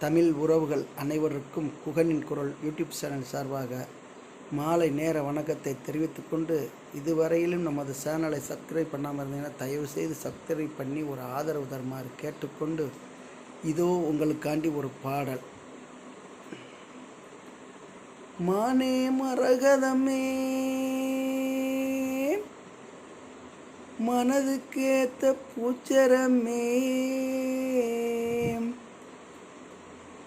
தமிழ் உறவுகள் அனைவருக்கும் குகனின் குரல் யூடியூப் சேனல் சார்பாக மாலை நேர வணக்கத்தை தெரிவித்துக்கொண்டு, இதுவரையிலும் நமது சேனலை சப்ஸ்கிரைப் பண்ணாமல் இருந்தீங்கன்னா தயவுசெய்து சப்ஸ்கிரைப் பண்ணி ஒரு ஆதரவு தருமாறு கேட்டுக்கொண்டு, இதோ உங்களுக்காண்டி ஒரு பாடல். மானே மரகதமே மனதுக்கேத்த பூச்சரமே,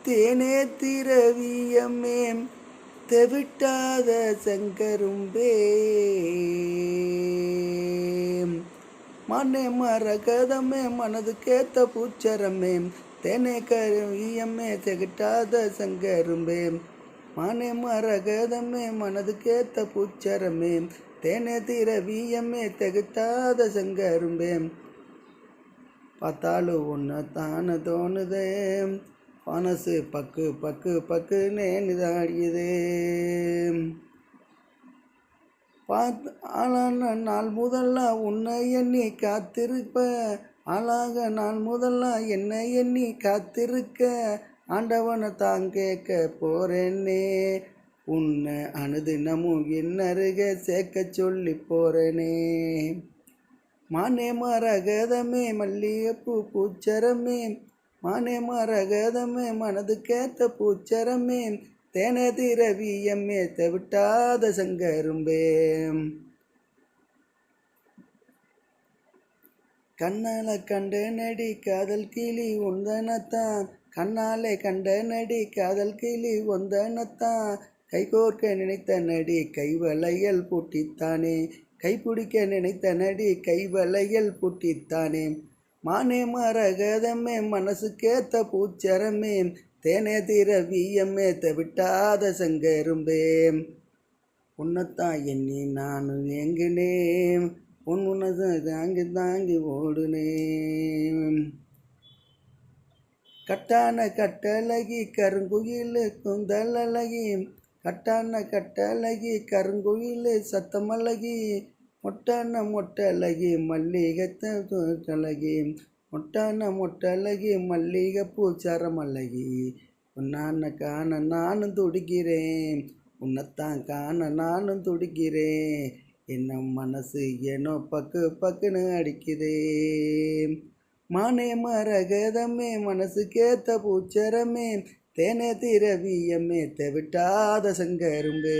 தேனே திரவியமே தெவிட்டாத செங்கரும்பே, மானே மரகதமே மனதுக்கேத்த பூச்சரமே, தேனே கருவியமே தெவிட்டாத செங்கரும்பே, மானே மரகதமே மனதுக்கேத்த பூச்சரமே, தேனே திரவியமே தெவிட்டாத செங்கரும்பே, பார்த்தாலும் ஒன்று தானே தோணுதே, மனசு பக்கு பக்கு பக்குன்னு நிதாடியது. ஆளான நாள் முதல்ல உன்னை எண்ணி காத்திருப்ப, ஆளாக நாள் முதல்ல என்னை எண்ணி காத்திருக்க, ஆண்டவனை தான் கேட்க போறேனே, உன்னை அனுதினமும் என்னருக சேர்க்க சொல்லி போறேனே, மானே மரகதமே மல்லிகைப்பூ பூச்சரமே, மானே மரகதமே மனதுக்கேத்த பூச்சரமே, தேனே திரவியமே தெவிட்டாத செங்கரும்பே, கண்ணால கண்ட நடி காதல் கிளி ஒந்தனத்தான், கண்ணாலே கண்ட நடி காதல் கிளி ஒந்தனத்தான், கைகோர்க்க நினைத்த நடி கைவளையல் பூட்டித்தானே, கைப்பிடிக்க நினைத்த நடி கைவளையல் பூட்டித்தானே, மானே மரகதமே மனசுக்கேத்த பூச்சரமே, தேனே திரவியமே தெவிட்டாத செங்கரும்பே, உன்னைத்தான் எண்ணி நானும் ஏங்கினேன், உன்னதை தாங்கி தாங்கி ஓடுனேன், கட்டான கட்டழகி கருங்குயில் குந்தலழகி, கட்டான கட்டழகி கருங்குயில் சத்தமழகி, மொட்டான மொட்டழகி மல்லிகைத்தழகி, மொட்டான மொட்டழகி மல்லிகை பூச்சரமழகி, உன்னான காண நானும் துடிக்கிறேன், உன்னைத்தான் காண நானும் துடிக்கிறேன், என்ன மனசு ஏனோ பக்கு பக்குன்னு அடிக்குதே, மானே மரகதமே மனசுக்கேத்த பூச்சரமே, தேனே திரவியமே தெவிட்டாத செங்கரும்பே.